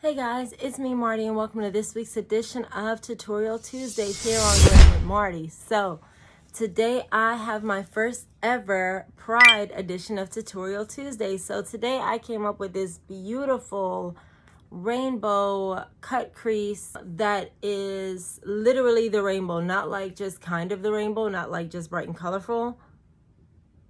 Hey guys, it's me Marty and welcome to this week's edition of Tutorial Tuesday here on Growing with Marty. So today I have my first ever Pride edition of Tutorial Tuesday. So today I came up with this beautiful rainbow cut crease that is literally the rainbow, not like just kind of the rainbow, not like just bright and colorful.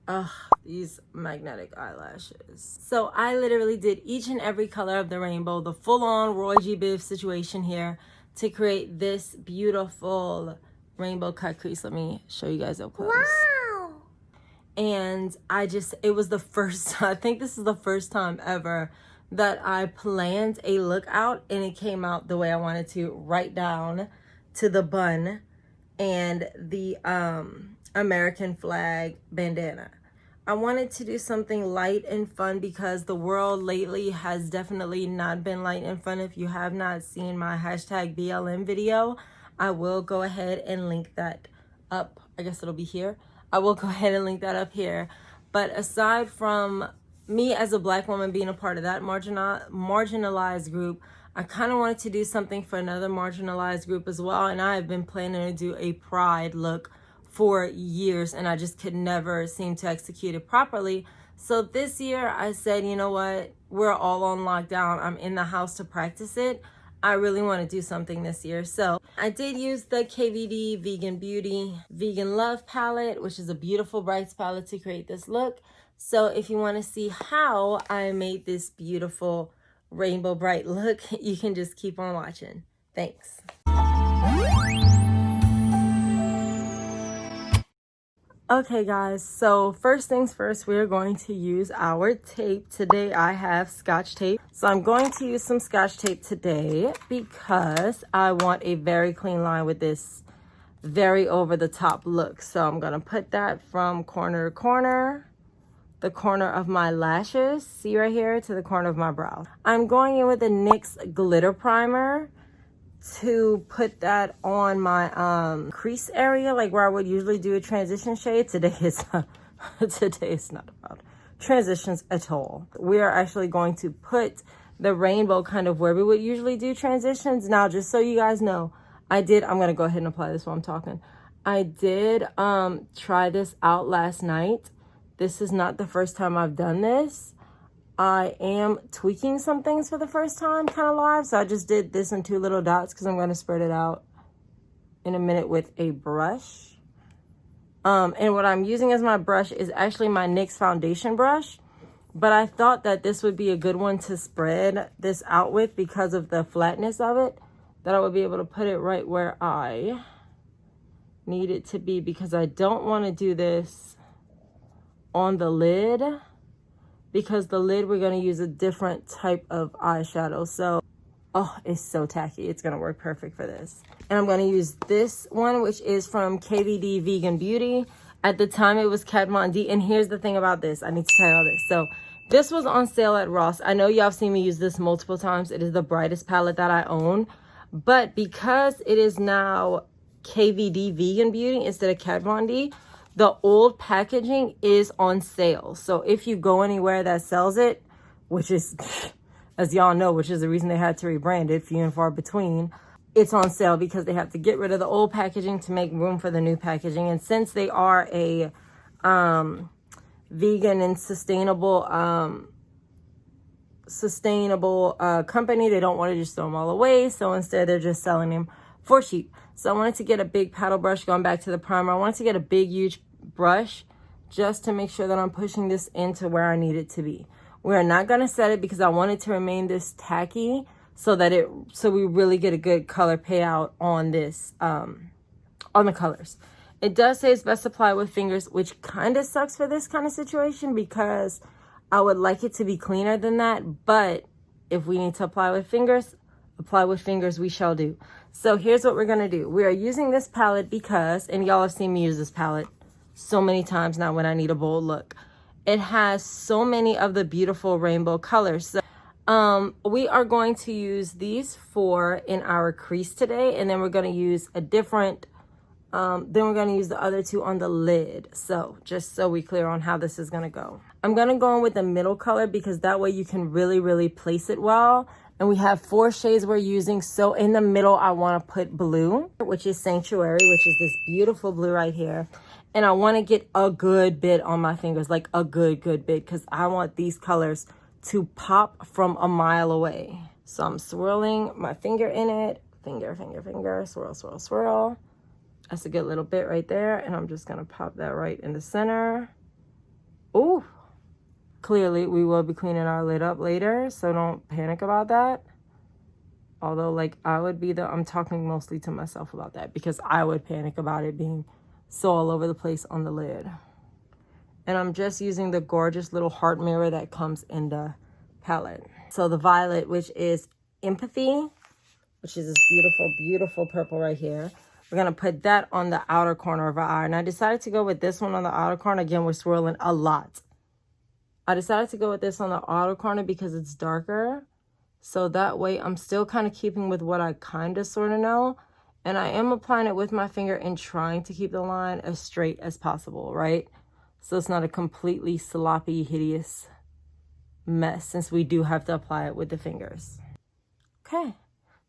Ugh, these magnetic eyelashes. So I literally did each and every color of the rainbow, the full-on Roy G. Biv situation here to create this beautiful rainbow cut crease. Let me show you guys up close. Wow! And it was the first, I think this is the first time ever that I planned a look out and it came out the way I wanted to, right down to the bun and the American flag bandana. I wanted to do something light and fun because the world lately has definitely not been light and fun. If you have not seen my hashtag BLM video, I will go ahead and link that up. I guess it'll be here. I will go ahead and link that up here. But aside from me as a Black woman being a part of that marginalized group, I kind of wanted to do something for another marginalized group as well. And I have been planning to do a Pride look for years and I just could never seem to execute it properly. So this year I said, you know what, we're all on lockdown. I'm in the house to practice it. I really want to do something this year. So I did use the KVD Vegan Beauty Vegan Love palette, which is a beautiful brights palette to create this look. So if you want to see how I made this beautiful rainbow bright look, you can just keep on watching. Thanks. Okay guys, so first things first, we're going to use our tape. Today I have Scotch tape. So I'm going to use some Scotch tape today because I want a very clean line with this very over the top look. So I'm gonna put that from corner to corner, the corner of my lashes, see right here, to the corner of my brow. I'm going in with a NYX glitter primer to put that on my crease area, like where I would usually do a transition shade. Today is not about transitions at all. We are actually going to put the rainbow kind of where we would usually do transitions. Now, just so you guys know, I'm gonna go ahead and apply this while I'm talking. I did try this out last night. This is not the first time I've done this. I am tweaking some things for the first time kind of live. So I just did this in 2 little dots because I'm going to spread it out in a minute with a brush. And what I'm using as my brush is actually my NYX foundation brush. But I thought that this would be a good one to spread this out with because of the flatness of it. That I would be able to put it right where I need it to be because I don't want to do this on the lid. Because the lid, we're going to use a different type of eyeshadow. So, oh, it's so tacky. It's going to work perfect for this. And I'm going to use this one, which is from KVD Vegan Beauty. At the time, it was Kat Von D. And here's the thing about this. I need to tell you all this. So, this was on sale at Ross. I know y'all have seen me use this multiple times. It is the brightest palette that I own. But because it is now KVD Vegan Beauty instead of Kat Von D, the old packaging is on sale. So if you go anywhere that sells it, which is, as y'all know, which is the reason they had to rebrand it, few and far between, it's on sale because they have to get rid of the old packaging to make room for the new packaging. And since they are a vegan and sustainable company, they don't want to just throw them all away. So instead, they're just selling them for cheap. So I wanted to get a big paddle brush, going back to the primer. I wanted to get a big, huge brush just to make sure that I'm pushing this into where I need it to be. We're not going to set it because I want it to remain this tacky so we really get a good color payout on this, on the colors. It does say it's best to apply with fingers, which kind of sucks for this kind of situation because I would like it to be cleaner than that. But if we need to apply with fingers we shall do. So here's what we're gonna do. We are using this palette because, and y'all have seen me use this palette so many times now when I need a bold look. It has so many of the beautiful rainbow colors. So we are going to use these 4 in our crease today, and then we're gonna use a different, then we're gonna use the other 2 on the lid. So just so we clear on how this is gonna go. I'm gonna go in with the middle color because that way you can really, really place it well. And we have 4 shades we're using. So in the middle, I want to put blue, which is Sanctuary, which is this beautiful blue right here. And I want to get a good bit on my fingers, like a good bit, because I want these colors to pop from a mile away. So I'm swirling my finger in it. Finger, swirl, swirl, swirl. That's a good little bit right there. And I'm just going to pop that right in the center. Ooh. Clearly, we will be cleaning our lid up later, so don't panic about that. Although, like, I'm talking mostly to myself about that because I would panic about it being so all over the place on the lid. And I'm just using the gorgeous little heart mirror that comes in the palette. So the violet, which is Empathy, which is this beautiful, beautiful purple right here. We're going to put that on the outer corner of our eye. And I decided to go with this one on the outer corner. Again, we're swirling a lot. I decided to go with this on the outer corner because it's darker. So that way I'm still kind of keeping with what I kind of sort of know. And I am applying it with my finger and trying to keep the line as straight as possible, right? So it's not a completely sloppy, hideous mess since we do have to apply it with the fingers. Okay,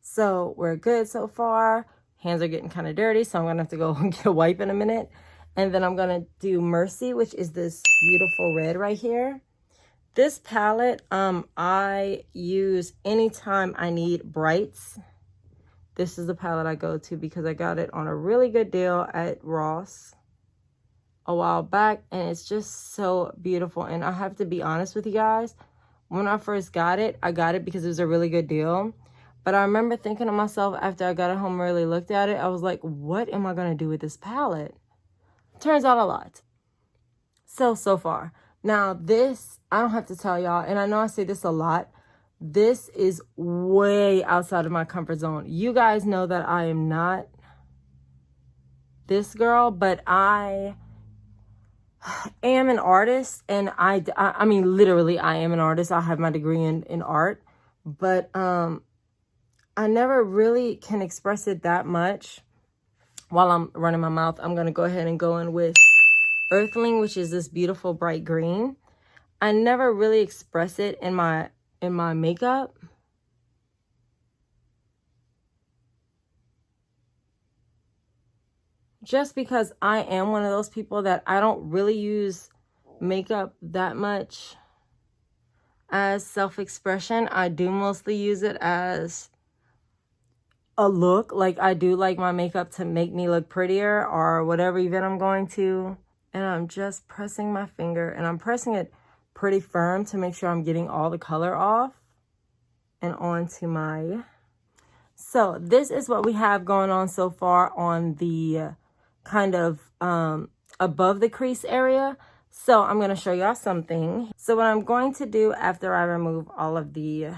so we're good so far. Hands are getting kind of dirty, so I'm going to have to go and get a wipe in a minute. And then I'm going to do Mercy, which is this beautiful red right here. This palette, I use anytime I need brights. This is the palette I go to because I got it on a really good deal at Ross a while back. And it's just so beautiful. And I have to be honest with you guys. When I first got it, I got it because it was a really good deal. But I remember thinking to myself after I got it home and really looked at it, I was like, what am I going to do with this palette? Turns out a lot. So far. Now this, I don't have to tell y'all, and I know I say this a lot, this is way outside of my comfort zone. You guys know that I am not this girl, but I am an artist, and I mean, literally, I am an artist. I have my degree in art, but I never really can express it that much. While I'm running my mouth, I'm going to go ahead and go in with Earthling, which is this beautiful bright green. I never really express it in my makeup. Just because I am one of those people that I don't really use makeup that much as self-expression. I do mostly use it as a look. Like, I do like my makeup to make me look prettier or whatever event I'm going to. And I'm just pressing my finger, and I'm pressing it pretty firm to make sure I'm getting all the color off and onto my. So this is what we have going on so far on the kind of above the crease area. So I'm going to show y'all something. So what I'm going to do after I remove all of the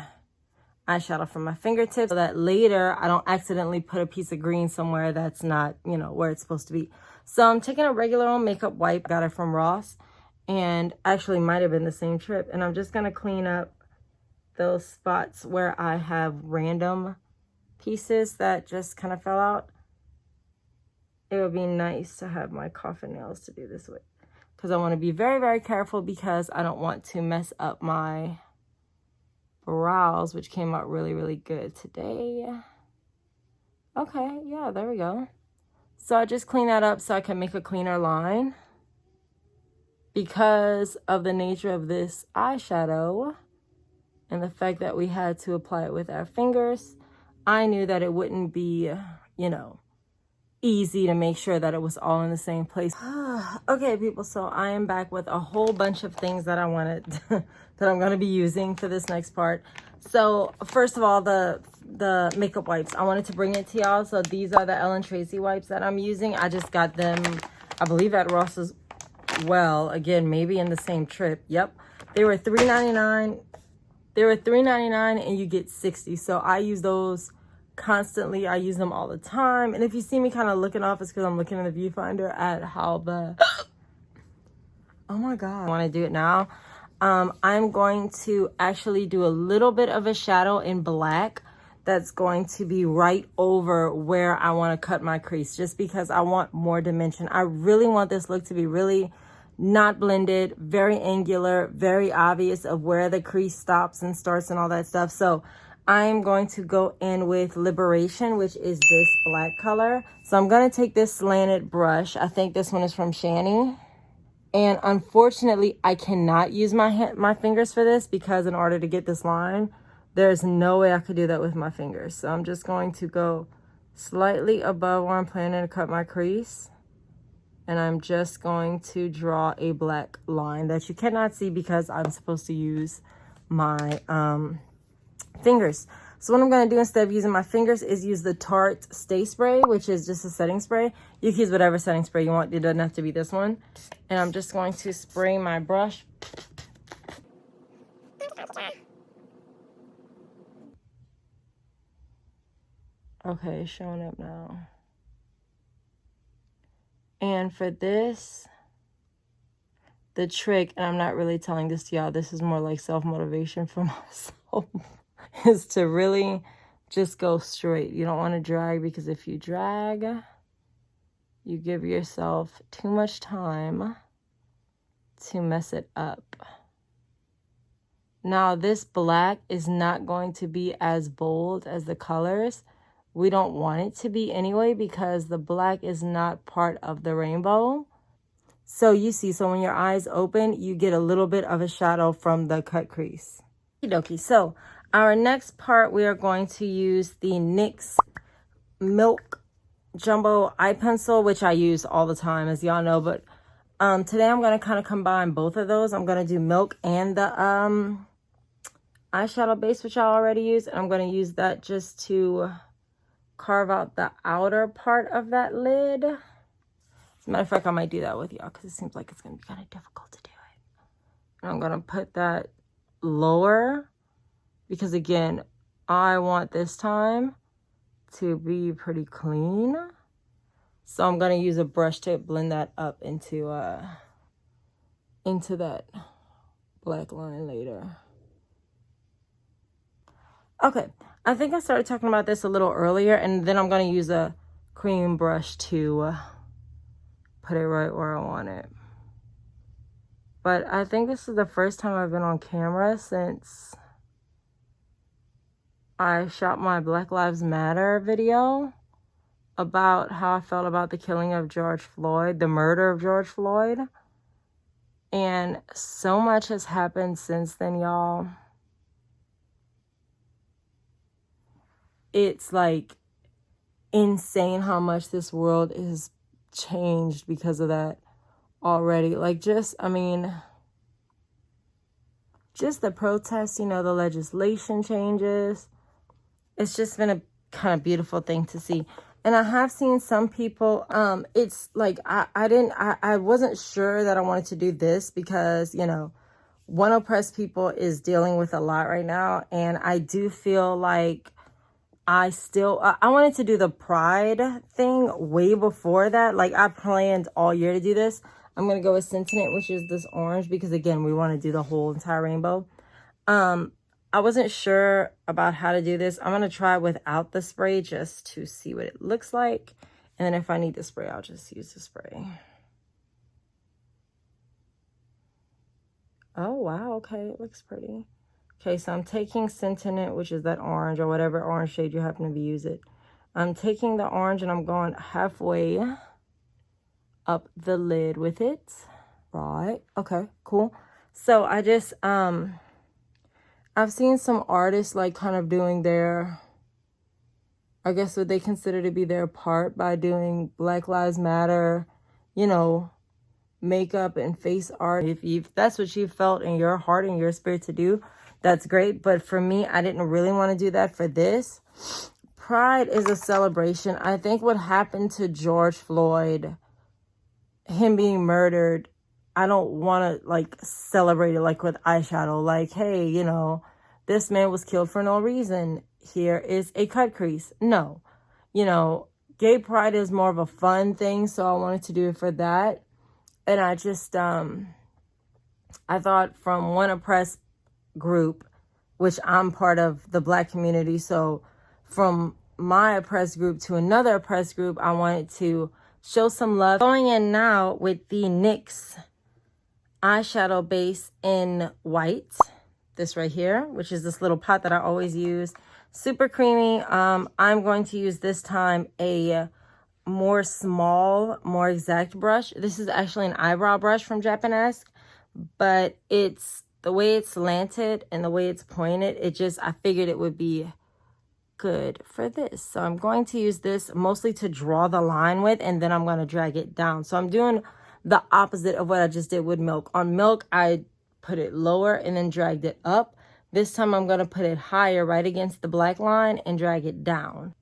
eyeshadow from my fingertips so that later I don't accidentally put a piece of green somewhere that's not, you know, where it's supposed to be. So I'm taking a regular old makeup wipe, got it from Ross, and actually might have been the same trip. And I'm just going to clean up those spots where I have random pieces that just kind of fell out. It would be nice to have my coffin nails to do this with, because I want to be very, very careful because I don't want to mess up my brows, which came out really, really good today. Okay, yeah, there we go. So I just clean that up so I can make a cleaner line. Because of the nature of this eyeshadow and the fact that we had to apply it with our fingers, I knew that it wouldn't be, you know, easy to make sure that it was all in the same place. Okay, people, so I am back with a whole bunch of things that I wanted that I'm going to be using for this next part. So first of all, the makeup wipes, I wanted to bring it to y'all. So these are the Ellen Tracy wipes that I'm using. I just got them, I believe, at Ross as well. Again, maybe in the same trip. Yep, they were $3.99. They were $3.99 and you get 60. So I use those constantly. I use them all the time. And if you see me kind of looking off, it's because I'm looking in the viewfinder at how the oh my god, I want to do it now. I'm going to actually do a little bit of a shadow in black that's going to be right over where I want to cut my crease, just because I want more dimension. I really want this look to be really not blended, very angular, very obvious of where the crease stops and starts and all that stuff. So I'm going to go in with Liberation, which is this black color. So I'm going to take this slanted brush. I think this one is from Shani. And unfortunately, I cannot use my fingers for this because in order to get this line, there's no way I could do that with my fingers. So I'm just going to go slightly above where I'm planning to cut my crease. And I'm just going to draw a black line that you cannot see because I'm supposed to use my fingers. So what I'm going to do instead of using my fingers is use the Tarte Stay Spray, which is just a setting spray. You can use whatever setting spray you want. It doesn't have to be this one. And I'm just going to spray my brush. Okay, it's showing up now. And for this, the trick, and I'm not really telling this to y'all, this is more like self-motivation for myself, is to really just go straight. You don't want to drag, because if you drag, you give yourself too much time to mess it up. Now, this black is not going to be as bold as the colors. We don't want it to be anyway, because the black is not part of the rainbow. So you see, so when your eyes open, you get a little bit of a shadow from the cut crease. Okie. So our next part, we are going to use the NYX Milk Jumbo Eye Pencil, which I use all the time, as y'all know. But today I'm going to kind of combine both of those. I'm going to do Milk and the eyeshadow base, which I already used. And I'm going to use that just to carve out the outer part of that lid. As a matter of fact, I might do that with y'all because it seems like it's going to be kind of difficult to do it. And I'm going to put that lower because, again, I want this time to be pretty clean. So I'm going to use a brush to blend that up into that black line later. Okay, I think I started talking about this a little earlier, and then I'm going to use a cream brush to put it right where I want it. But I think this is the first time I've been on camera since I shot my Black Lives Matter video about how I felt about the killing of George Floyd, the murder of George Floyd. And so much has happened since then, y'all. It's like insane how much this world is changed because of that already. Like, just the protests, you know, the legislation changes. It's just been a kind of beautiful thing to see. And I have seen some people, it's like, I wasn't sure that I wanted to do this because, you know, One Oppressed People is dealing with a lot right now. And I do feel like I wanted to do the Pride thing way before that. Like, I planned all year to do this. I'm going to go with Sentiment, which is this orange, because, again, we want to do the whole entire rainbow. I wasn't sure about how to do this. I'm going to try without the spray just to see what it looks like. And then if I need the spray, I'll just use the spray. Oh, wow. Okay, it looks pretty. Okay, so I'm taking Sentiment, which is that orange or whatever orange shade you happen to be using. I'm taking the orange and I'm going halfway up the lid with it. Right. Okay, cool. So I just, I've seen some artists like kind of doing their, I guess what they consider to be their part by doing Black Lives Matter, you know, makeup and face art. If that's what you felt in your heart and your spirit to do, that's great. But for me, I didn't really want to do that for this. Pride is a celebration. I think what happened to George Floyd, him being murdered, I don't want to like celebrate it like with eyeshadow. Like, hey, you know, this man was killed for no reason. Here is a cut crease. No, you know, gay pride is more of a fun thing. So I wanted to do it for that. And I just, I thought from one oppressed group, which I'm part of the Black community. So from my oppressed group to another oppressed group, I wanted to show some love. Going in now with the NYX eyeshadow base in white. This right here, which is this little pot that I always use super creamy. I'm going to use this time a more small, more exact brush. This is actually an eyebrow brush from Japanesque, but it's the way it's slanted and the way it's pointed, I figured it would be good for this. So I'm going to use this mostly to draw the line with, and then I'm going to drag it down. So I'm doing the opposite of what I just did with Milk. On Milk, I put it lower and then dragged it up. This time I'm going to put it higher right against the black line and drag it down.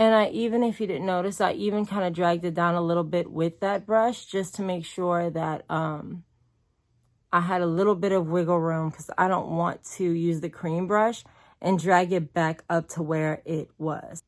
And if you didn't notice, I even kind of dragged it down a little bit with that brush just to make sure that I had a little bit of wiggle room, because I don't want to use the cream brush and drag it back up to where it was.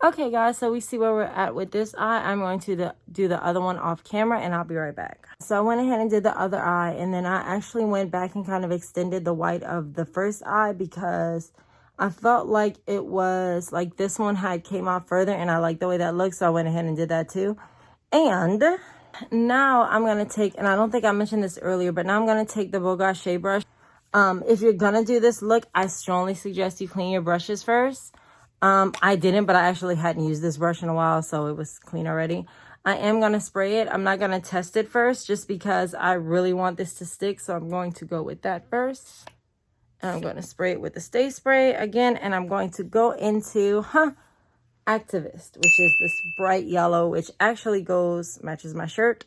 Okay guys, so we see where we're at with this eye. I'm going to do the other one off camera, and I'll be right back. So I went ahead and did the other eye, and then I actually went back and kind of extended the white of the first eye, because I felt like it was like this one came out further, and I like the way that looks, so I went ahead and did that too. And now I'm going to take, and I don't think I mentioned this earlier, but now I'm going to take the Bogart Shea brush. If you're going to do this look, I strongly suggest you clean your brushes first. I didn't, but I actually hadn't used this brush in a while, so it was clean already. I am going to spray it. I'm not going to test it first, just because I really want this to stick, so I'm going to go with that first. And I'm going to spray it with the Stay Spray again, and I'm going to go into Activist, which is this bright yellow, which actually matches my shirt.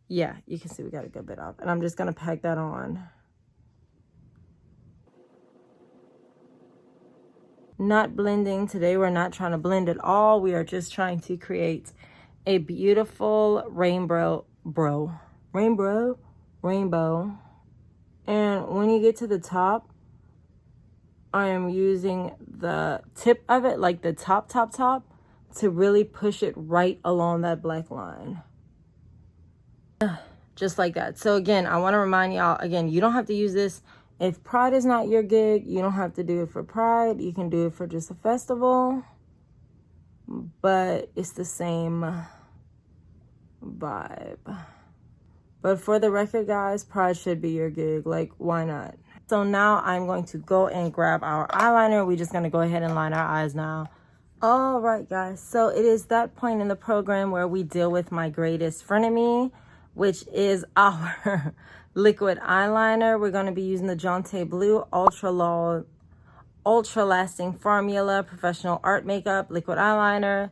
Yeah, you can see we got a good bit off, and I'm just going to pack that on. Not blending today. We're not trying to blend at all. We are just trying to create a beautiful rainbow. And when you get to the top, I am using the tip of it, like the top, to really push it right along that black line. Just like that. So again, I want to remind y'all, again, you don't have to use this. If Pride is not your gig, you don't have to do it for Pride. You can do it for just a festival. But it's the same vibe. But for the record, guys, Pride should be your gig. Like, why not? So now I'm going to go and grab our eyeliner. We're just going to go ahead and line our eyes now. All right, guys. So it is that point in the program where we deal with my greatest frenemy, which is our liquid eyeliner. We're going to be using the JONTEBLU Ultra Lasting Formula Professional Art Makeup Liquid Eyeliner.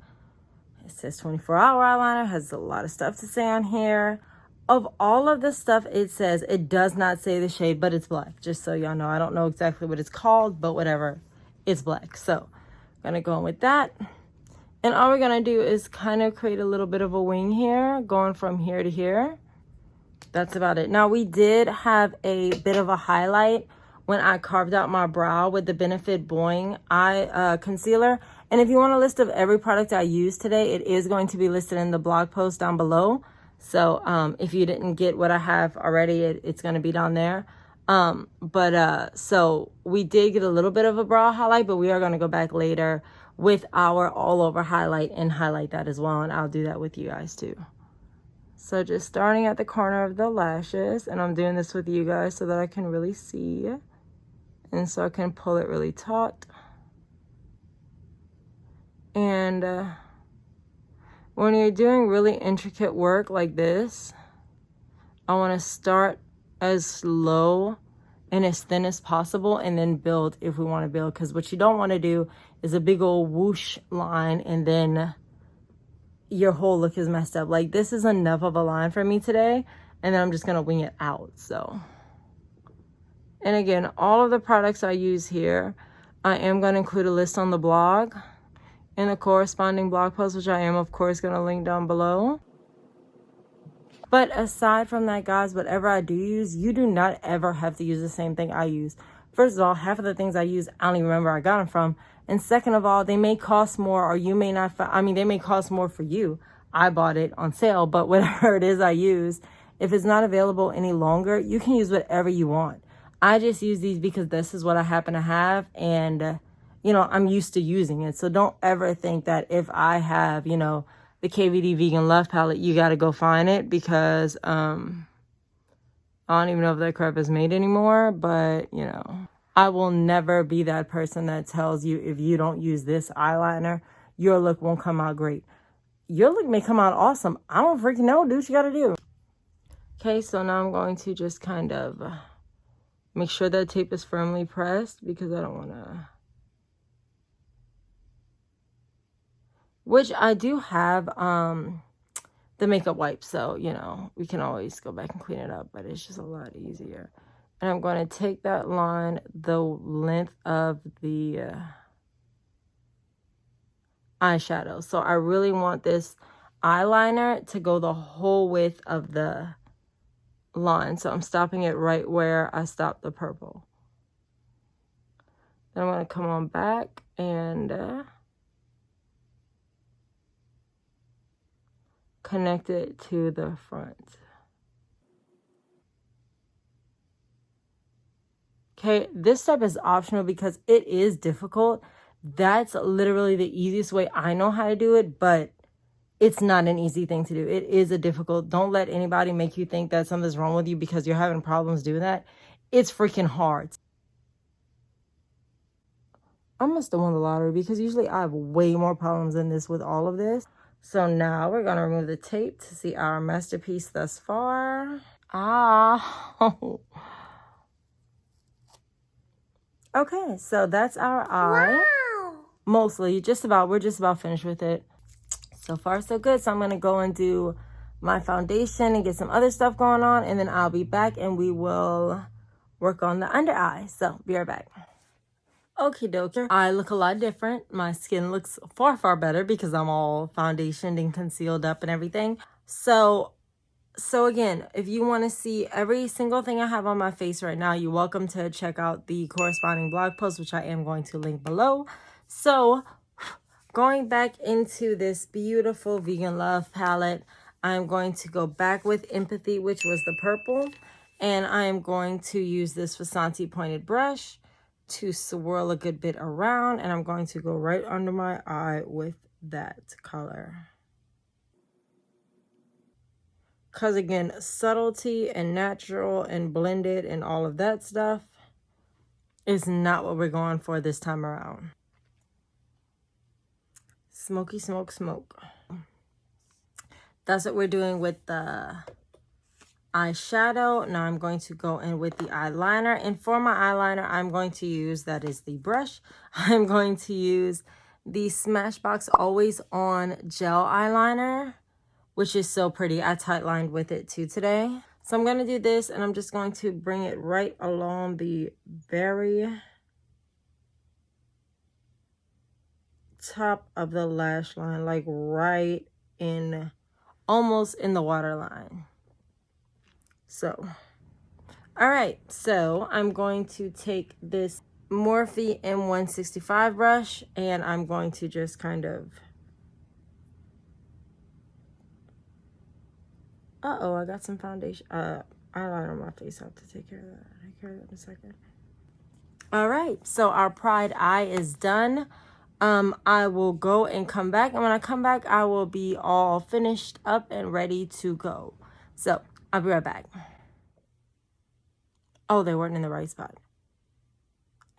It says 24-hour eyeliner. Has a lot of stuff to say on here. Of all of the stuff it says, it does not say the shade, but it's black. Just so y'all know. I don't know exactly what it's called, but whatever. It's black. So I'm going to go in with that. And all we're going to do is kind of create a little bit of a wing here, going from here to here. That's about it. Now, we did have a bit of a highlight when I carved out my brow with the Benefit Boing Eye Concealer. And if you want a list of every product I used today, it is going to be listed in the blog post down below. So if you didn't get what I have already, it's going to be down there. So we did get a little bit of a brow highlight, but we are going to go back later with our all over highlight and highlight that as well. And I'll do that with you guys too. So just starting at the corner of the lashes, and I'm doing this with you guys so that I can really see. And so I can pull it really taut. And when you're doing really intricate work like this, I want to start as low and as thin as possible and then build if we want to build. Because what you don't want to do is a big old whoosh line and then your whole look is messed up. Like, this is enough of a line for me today, and then I'm just gonna wing it out. So, and again, all of the products I use here, I am going to include a list on the blog and the corresponding blog post, which I am of course going to link down below. But aside from that, guys, whatever I do use, you do not ever have to use the same thing I use. First of all, half of the things I use, I don't even remember where I got them from. And second of all, they may cost more, or you may not, they may cost more for you. I bought it on sale, but whatever it is I use, if it's not available any longer, you can use whatever you want. I just use these because this is what I happen to have. And you know, I'm used to using it. So don't ever think that if I have, you know, the KVD Vegan Love palette, you got to go find it, because I don't even know if that crap is made anymore. But, you know, I will never be that person that tells you if you don't use this eyeliner, your look won't come out great. Your look may come out awesome. I don't freaking know. Do what you got to do. Okay, so now I'm going to just kind of make sure that tape is firmly pressed, because I don't want to... Which I do have the makeup wipes, so, you know, we can always go back and clean it up, but it's just a lot easier. And I'm going to take that line the length of the eyeshadow. So I really want this eyeliner to go the whole width of the line. So I'm stopping it right where I stopped the purple. Then I'm going to come on back and connect it to the front. Okay, this step is optional because it is difficult. That's literally the easiest way I know how to do it, but it's not an easy thing to do. It is a difficult. Don't let anybody make you think that something's wrong with you because you're having problems doing that. It's freaking hard. I must have won the lottery, because usually I have way more problems than this with all of this. So now we're going to remove the tape to see our masterpiece thus far. Okay, so that's our eye. Wow. Mostly, we're just about finished with it. So far, so good. So I'm going to go and do my foundation and get some other stuff going on. And then I'll be back and we will work on the under eye. So be right back. Okie dokie. I look a lot different. My skin looks far, far better because I'm all foundationed and concealed up and everything. So again, if you want to see every single thing I have on my face right now, you're welcome to check out the corresponding blog post, which I am going to link below. So going back into this beautiful Vegan Love palette, I'm going to go back with Empathy, which was the purple. And I am going to use this Vasanti pointed brush to swirl a good bit around. And I'm going to go right under my eye with that color. Because again, subtlety and natural and blended and all of that stuff is not what we're going for this time around. Smoky smoke smoke. That's what we're doing with the eyeshadow. Now I'm going to go in with the eyeliner. And for my eyeliner, I'm going to use, that is the brush, I'm going to use the Smashbox Always On Gel Eyeliner, which is so pretty. I tightlined with it too today. So I'm going to do this, and I'm just going to bring it right along the very top of the lash line, like right in, almost in the waterline. So, all right. So I'm going to take this Morphe M165 brush, and I'm going to just kind of, I got some foundation, eyeliner on my face. I have to take care of that. Take care of that in a second. All right, so our Pride eye is done. I will go and come back, and when I come back, I will be all finished up and ready to go. So I'll be right back. Oh, they weren't in the right spot.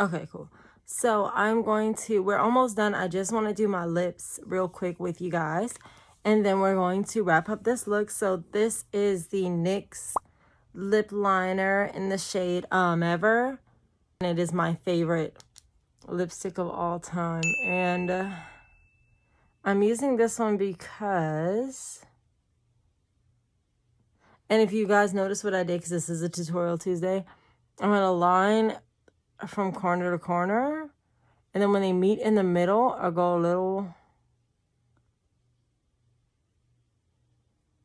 Okay, cool. So we're almost done. I just want to do my lips real quick with you guys. And then we're going to wrap up this look. So this is the NYX lip liner in the shade Ever. And it is my favorite lipstick of all time. And I'm using this one because... And if you guys notice what I did, because this is a tutorial Tuesday, I'm going to line from corner to corner. And then when they meet in the middle, I'll go a little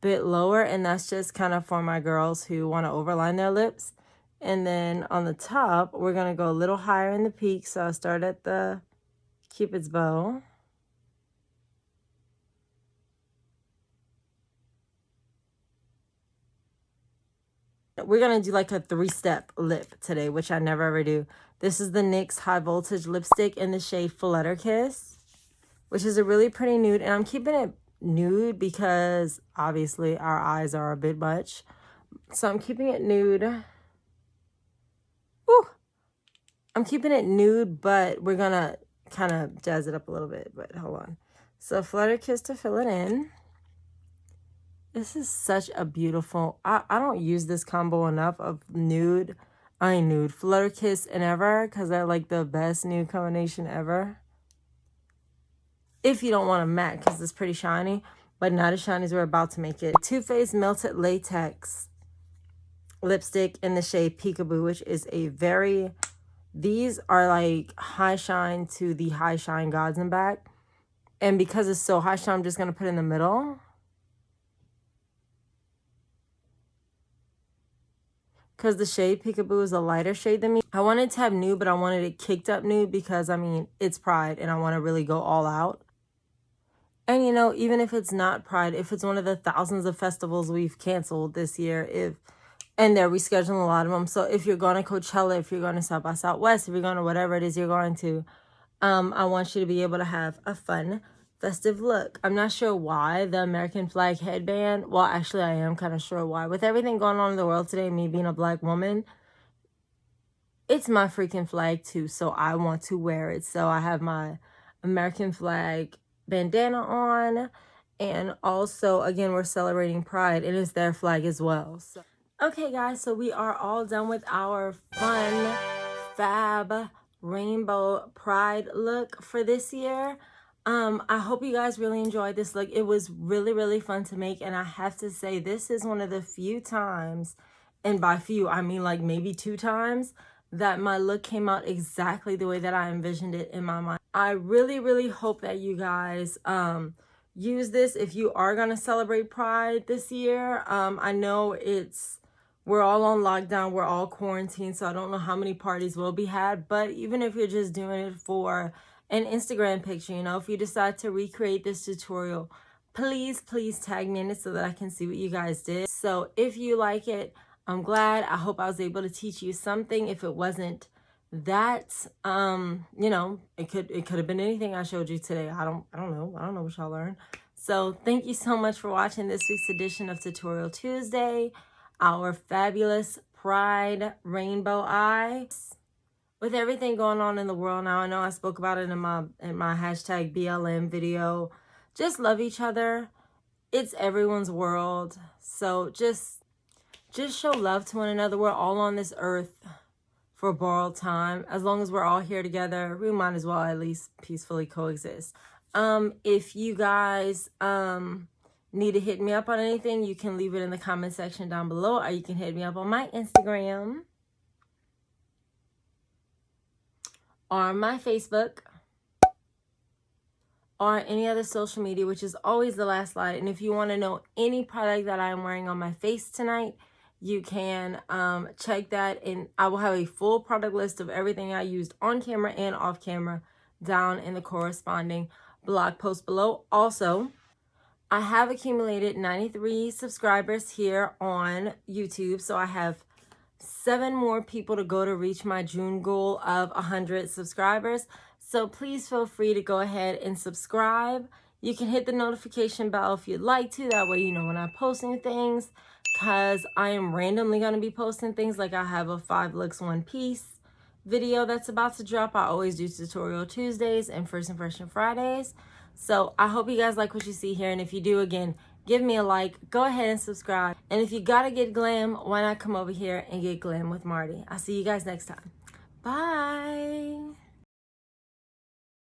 bit lower, and that's just kind of for my girls who want to overline their lips. And then on the top, we're going to go a little higher in the peak. So I'll start at the Cupid's bow. we're going to do like a 3-step lip today, which I never ever do. This is the NYX High Voltage Lipstick in the shade Flutter Kiss, which is a really pretty nude. And I'm keeping it nude because obviously our eyes are a bit much. So I'm keeping it nude. Ooh. I'm keeping it nude, but we're going to kind of jazz it up a little bit. But hold on. So Flutter Kiss to fill it in. This is such a beautiful, I don't use this combo enough of nude, Flutter Kiss and Ever, because they're like the best nude combination ever. If you don't want a matte, because it's pretty shiny, but not as shiny as we're about to make it. Too Faced Melted Latex lipstick in the shade Peekaboo, which is a very, these are like high shine to the high shine gods and back. And because it's so high shine, I'm just going to put it in the middle. Because the shade Peekaboo is a lighter shade than me. I wanted to have nude, but I wanted it kicked up nude because, I mean, it's Pride and I want to really go all out. And, you know, even if it's not Pride, if it's one of the thousands of festivals we've canceled this year, and they're rescheduling a lot of them. So if you're going to Coachella, if you're going to South by Southwest, if you're going to whatever it is you're going to, I want you to be able to have a fun, festive look. I'm not sure why the American flag headband. Well, actually, I am kind of sure why. With everything going on in the world today, me being a black woman, it's my freaking flag too. So I want to wear it. So I have my American flag bandana on. And also, again, we're celebrating Pride. It is their flag as well. So, okay, guys. So we are all done with our fun, fab, rainbow Pride look for this year. I hope you guys really enjoyed this look. It was really, really fun to make. And I have to say, this is one of the few times, and by few, I mean like maybe 2 times, that my look came out exactly the way that I envisioned it in my mind. I really, really hope that you guys use this if you are going to celebrate Pride this year. I know we're all on lockdown. We're all quarantined. So I don't know how many parties will be had. But even if you're just doing it for an Instagram picture, you know, if you decide to recreate this tutorial, please tag me in it so that I can see what you guys did. So if you like it, I'm glad. I hope I was able to teach you something. If it wasn't that, you know, it could have been anything I showed you today. I don't know. I don't know what y'all learned. So thank you so much for watching this week's edition of Tutorial Tuesday, our fabulous Pride Rainbow Eye. With everything going on in the world now, I know I spoke about it in my hashtag BLM video. Just love each other. It's everyone's world. So just show love to one another. We're all on this earth for borrowed time. As long as we're all here together, we might as well at least peacefully coexist. If you guys need to hit me up on anything, you can leave it in the comment section down below, or you can hit me up on my Instagram or my Facebook or any other social media, which is always the last slide. And if you want to know any product that I'm wearing on my face tonight, you can check that, and I will have a full product list of everything I used on camera and off camera down in the corresponding blog post below. Also, I have accumulated 93 subscribers here on YouTube, so I have 7 more people to go to reach my June goal of 100 subscribers. So please feel free to go ahead and subscribe. You can hit the notification bell if you'd like to. That way you know when I post new things, because I am randomly going to be posting things. Like I have a 5 looks 1 piece video that's about to drop. I always do Tutorial Tuesdays and First Impression Fridays. So I hope you guys like what you see here. And if you do, again, give me a like, go ahead and subscribe. And if you gotta get glam, why not come over here and get glam with Marty? I'll see you guys next time. Bye.